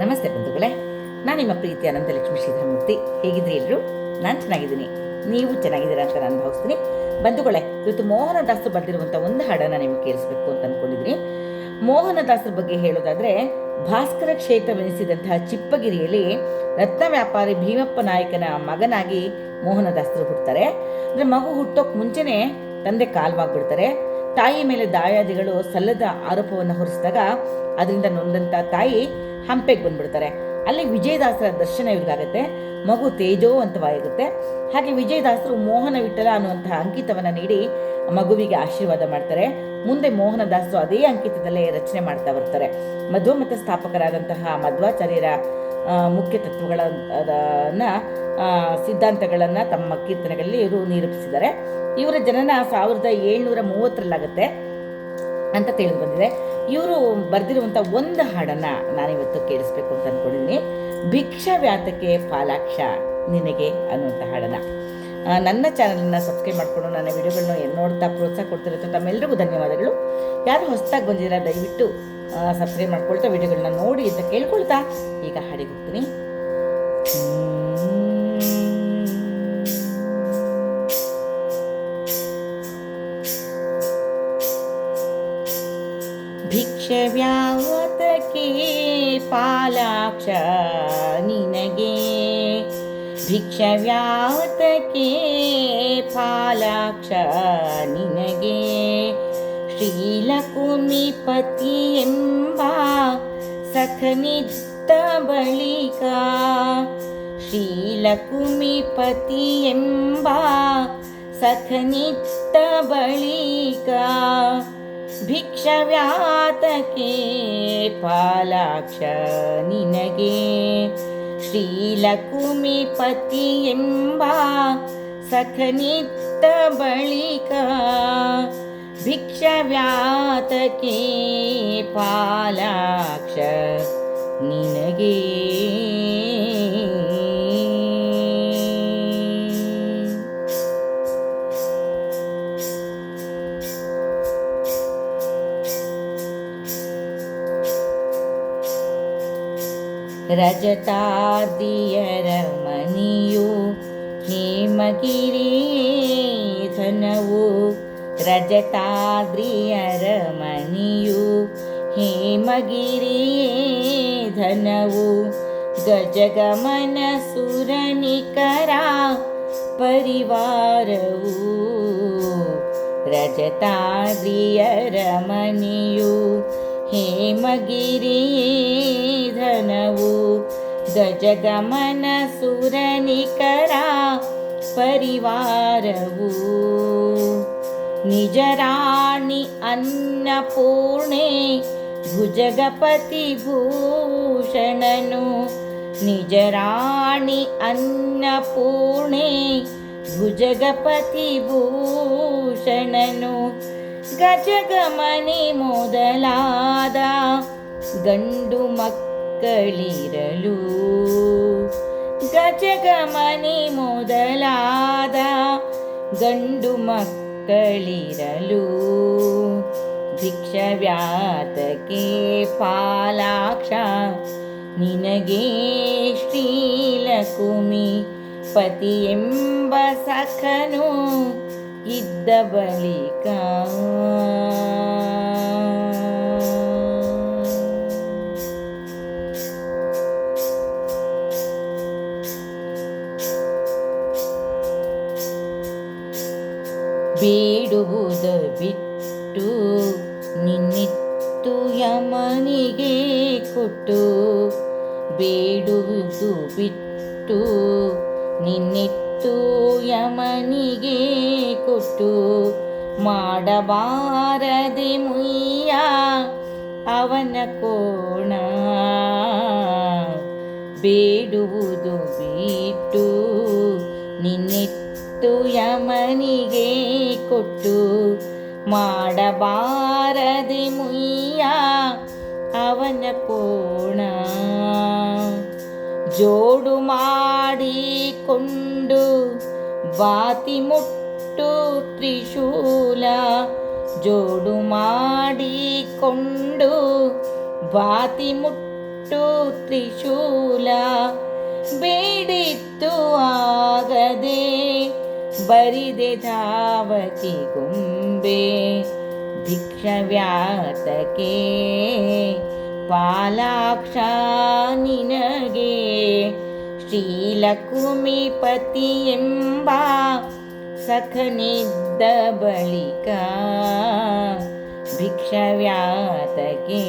ನಮಸ್ತೆ ಬಂಧುಗಳೇ, ನಾನು ನಿಮ್ಮ ಪ್ರೀತಿ ಅನಂತಲಕ್ಷ್ಮಿ ಶ್ರೀಧರಮೂರ್ತಿ. ಹೇಗಿದ್ರಿ ಎಲ್ಲರೂ? ನಾನು ಚೆನ್ನಾಗಿದ್ದೀನಿ, ನೀವು ಚೆನ್ನಾಗಿದ್ದೀರಾ ಅಂತ ನಾನು ಭಾವಿಸ್ತೀನಿ. ಬಂಧುಗಳೇ, ಇವತ್ತು ಮೋಹನದಾಸರು ಬರೆದಿರುವಂಥ ಒಂದು ಹಾಡನ್ನು ನಿಮಗೆ ಕೇಳಿಸ್ಬೇಕು ಅಂತ ಅಂದ್ಕೊಂಡಿದ್ದೀನಿ. ಮೋಹನದಾಸರ ಬಗ್ಗೆ ಹೇಳೋದಾದರೆ, ಭಾಸ್ಕರ ಕ್ಷೇತ್ರವೆನಿಸಿದಂತಹ ಚಿಪ್ಪಗಿರಿಯಲ್ಲಿ ರತ್ನ ವ್ಯಾಪಾರಿ ಭೀಮಪ್ಪ ನಾಯಕನ ಮಗನಾಗಿ ಮೋಹನದಾಸರು ಹುಡ್ತಾರೆ. ಅಂದರೆ ಮಗು ಹುಟ್ಟೋಕೆ ಮುಂಚೆನೇ ತಂದೆ ಕಾಲ್ವಾಗ್ಬಿಡ್ತಾರೆ. ತಾಯಿ ಮೇಲೆ ದಾಯಾದಿಗಳು ಸಲ್ಲದ ಆರೋಪವನ್ನು ಹೊರಿಸಿದಾಗ ಅದರಿಂದ ನೊಂದಂಥ ತಾಯಿ ಹಂಪೆಗೆ ಬಂದ್ಬಿಡ್ತಾರೆ. ಅಲ್ಲಿ ವಿಜಯದಾಸರ ದರ್ಶನ ಇವ್ರಿಗಾಗುತ್ತೆ. ಮಗು ತೇಜೋವಂತವಾಗುತ್ತೆ. ಹಾಗೆ ವಿಜಯದಾಸರು ಮೋಹನ ವಿಠಲ ಅನ್ನುವಂತಹ ಅಂಕಿತವನ್ನು ನೀಡಿ ಮಗುವಿಗೆ ಆಶೀರ್ವಾದ ಮಾಡ್ತಾರೆ. ಮುಂದೆ ಮೋಹನದಾಸರು ಅದೇ ಅಂಕಿತದಲ್ಲೇ ರಚನೆ ಮಾಡ್ತಾ ಬರ್ತಾರೆ. ಮಧ್ವಮತ ಸ್ಥಾಪಕರಾದಂತಹ ಮಧ್ವಾಚಾರ್ಯರ ಮುಖ್ಯ ತತ್ವಗಳನ್ನ ಸಿದ್ಧಾಂತಗಳನ್ನು ತಮ್ಮ ಕೀರ್ತನೆಗಳಲ್ಲಿ ಇವರು ನಿರೂಪಿಸಿದ್ದಾರೆ. ಇವರ ಜನನ 1730 ಅಂತ ತಿಳಿದು ಬಂದಿದೆ. ಇವರು ಬರೆದಿರುವಂಥ ಒಂದು ಹಾಡನ್ನು ನಾನಿವತ್ತು ಕೇಳಿಸ್ಬೇಕು ಅಂತ ಅಂದ್ಕೊಂಡಿದ್ದೀನಿ. ಭಿಕ್ಷಾವ್ಯಾತಕ್ಕೆ ಪಾಲಾಕ್ಷ ನಿನಗೆ ಅನ್ನುವಂಥ ಹಾಡನ್ನು. ನನ್ನ ಚಾನಲನ್ನು ಸಬ್ಸ್ಕ್ರೈಬ್ ಮಾಡಿಕೊಂಡು ನನ್ನ ವಿಡಿಯೋಗಳನ್ನ ನೋಡ್ತಾ ಪ್ರೋತ್ಸಾಹ ಕೊಡ್ತಿರುತ್ತೆ ತಮ್ಮೆಲ್ಲರಿಗೂ ಧನ್ಯವಾದಗಳು. ಯಾರು ಹೊಸದಾಗಿ ಬಂದಿದ್ದೀರಾ ದಯವಿಟ್ಟು ಸಬ್ಸ್ಕ್ರೈಬ್ ಮಾಡ್ಕೊಳ್ತಾ ವಿಡಿಯೋಗಳನ್ನ ನೋಡಿ ಅಂತ ಕೇಳ್ಕೊಳ್ತಾ ಈಗ ಹಾಡಿಗೆ ಹೋಗ್ತೀನಿ. ಭಿಕ್ಷವ್ಯಾತಕ್ಕೆ ಪಾಲಾಕ್ಷ ನಿನಗೆ, ಭಿಕ್ಷವ್ಯಾತಕ್ಕೆ ಪಾಲಾಕ್ಷ ನಿನಗೆ, ಶ್ರೀಲಕುಮಿಪತಿ ಎಂಬ ಸಖನಿದ್ದ ಬಳಿಕ, ಶ್ರೀಲಕುಮಿಪತಿ ಎಂಬ ಸಖನಿದ್ದ ಬಳಿಕ, ಭಿಕ್ಷವ್ಯಾತಕ್ಕೆ ಪಾಲಾಕ್ಷ ನಿನಗೆ, ಶ್ರೀಲಕುಮಿಪತಿ ಎಂಬ ಸಖನಿದ್ದ ಬಳಿಕ, ಭಿಕ್ಷವ್ಯಾತಕ್ಕೆ ಪಾಲಾಕ್ಷ ನಿನಗೆ. ರಜತಾದಿಯರ ಮನಿಯು ಹೇಮಗಿರಿ ಧನವು, ರಜತಾದ್ರಿಯರ ಮನಿಯು ಹೇಮಗಿರಿ ಧನವು, ಗಜಗಮನ ಸುರನಿಕರ ಪರಿವಾರವು, ರಜತಾದ್ರಿಯರ ಮನಿಯು ಹೇಮಗಿರಿ ಧನವು, ಗಜಗಮನ ಸುರನಿಕರ ಪರಿವಾರವು, ನಿಜರಾಣಿ ಅನ್ನಪೂರ್ಣೆ ಭುಜಗಪತಿ ಭೂಷಣನು, ನಿಜರಾಣಿ ಅನ್ನಪೂರ್ಣೆ ಭುಜಗಪತಿ ಭೂಷಣನು, ಗಜಗಮನೆ ಮೊದಲಾದ ಗಂಡು ಮಕ್ಕಳಿರಲು, ಗಜಗಮನೆ ಮೊದಲಾದ ಗಂಡು ಮಕ್ಕಳಿರಲು, ಭಿಕ್ಷವ್ಯಾತಕ್ಕೆ ಪಾಲಾಕ್ಷ ನಿನಗೆ, ಶ್ರೀಲಕುಮಿ ಪತಿ ಎಂಬ ಸಖನು ಇದ್ದ ಬಳಿಕ. ಬೇಡುವುದು ಬಿಟ್ಟು ನಿನ್ನಿತ್ತು ಯಮನಿಗೆ ಕೊಟ್ಟು, ಬೇಡುವುದು ಬಿಟ್ಟು ನಿನ್ನಿತ್ತು ಯಮನಿಗೆ ಕೊಟ್ಟು, ಮಾಡಬಾರದೆ ಮುಯ್ಯ ಅವನ ಕೋಣ, ಬೇಡುವುದು ಬಿಟ್ಟು ನಿನ್ನಿತ್ತು ಯಮನಿಗೆ ಕೊಟ್ಟು, ಮಾಡಬಾರದೆ ಮುಯ್ಯ ಅವನ ಕೋಣ, ಜೋಡು ಮಾಡಿಕೊಂಡು ಬಾತಿ ಮುಟ್ಟು ತ್ರಿಶೂಲ, ಜೋಡು ಮಾಡಿಕೊಂಡು ಬಾತಿ ಮುಟ್ಟು ಕೊಟ್ಟು ತ್ರಿಶೂಲ ಬೇಡಿತ್ತು ಆಗದೆ ಬರಿದೆ ಧಾವತಿ ಗೊಂಬೆ ಭಿಕ್ಷವ್ಯಾತಕೆ ಪಾಲಾಕ್ಷ ನಿನಗೆ ಶ್ರೀಲಕುಮಿಪತಿ ಎಂಬ ಸಖನಿದ್ದ ಬಳಿಕ ಭಿಕ್ಷವ್ಯಾತಕೆ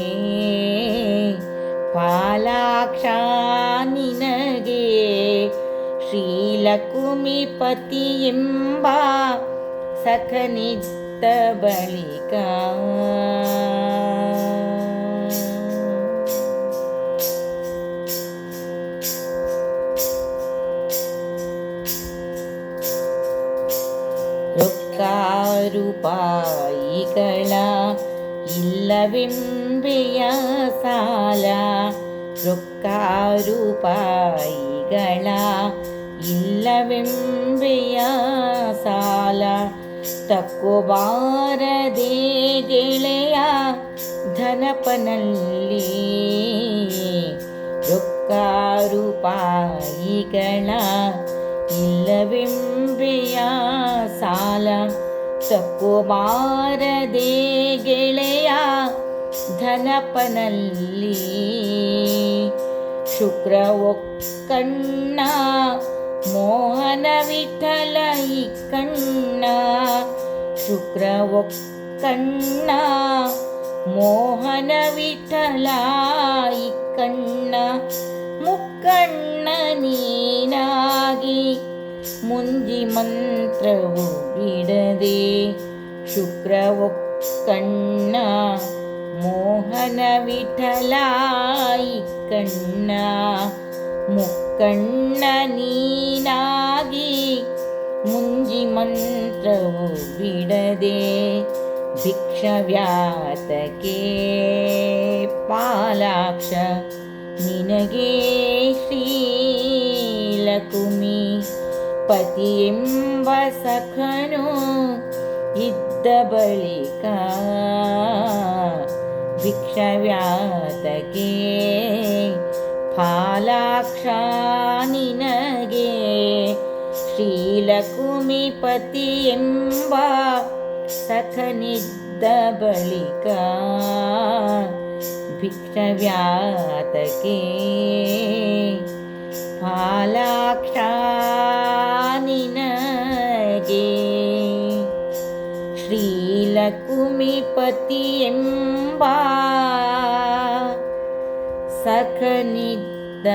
ಪಾಲಾಕ್ಷ ನಿನಗೆ ಶ್ರೀಲಕುಮಿಪತಿ ಎಂಬ ಸಖನಿದ್ದ ಬಳಿಕ ರೂಪಾಯಿಗಳ ಇಲ್ಲವೆಂಬೆಯ ಸಾಲ ರೂಪಾಯಿಗಳ ಇಲ್ಲವೆಂಬೆಯ ಸಾಲ ತಕ್ಕೋಬಾರದೆ ಗೆಳೆಯ ಧನಪನಲ್ಲಿ ರೂಪಾಯಿಗಳ ಇಲ್ಲವೆಂಬೆಯ ಸಾಲ ತಕ್ಕೋಬಾರದೆ ಗೆಳೆಯ ಧನಪನಲ್ಲಿ ಶುಕ್ರ ಒಕ್ಕಣ್ಣ ಮೋಹನ ವಿಠಲ ಈ ಕಣ್ಣ ಶುಕ್ರ ಒಕ್ಕಣ್ಣ ಮೋಹನ ವಿಠಲ ಈ ಕಣ್ಣ ಮುಕ್ಕಣ್ಣ ನೀನಾಗಿ ಮುಂಜಿ ಮಂತ್ರವು ಬಿಡದೆ ಶುಕ್ರ ಒಕ್ಕಣ್ಣ ಮೋಹನ ವಿಠಲ ಈ ಕಣ್ಣ ಮುಕ್ಕಣ್ಣ ನೀನಾಗಿ ಮುಂಜಿ ಮಂತ್ರವು ಬಿಡದೆ ಭಿಕ್ಷವ್ಯಾತಕೆ ಪಾಲಾಕ್ಷ ನಿನಗೆ ಶ್ರೀಲಕುಮಿ ಪತಿ ಎಂಬ ಸಖನು ಇದ್ದ ಬಳಿಕ ಭಿಕ್ಷವ್ಯಾತಕೆ ಪಾಲಾಕ್ಷ ನಿನಗೆ ಶ್ರೀಲಕುಮಿಪತಿ ಎಂಬ ಸಖನಿದ್ದ ಬಳಿಕ ಭಿಕ್ಷವ್ಯಾತಕೆ ಪಾಲಾಕ್ಷ ನಿನಗೆ ಶ್ರೀಲಕುಮಿಪತಿ ಎಂಬ ಸಖನಿದ್ದ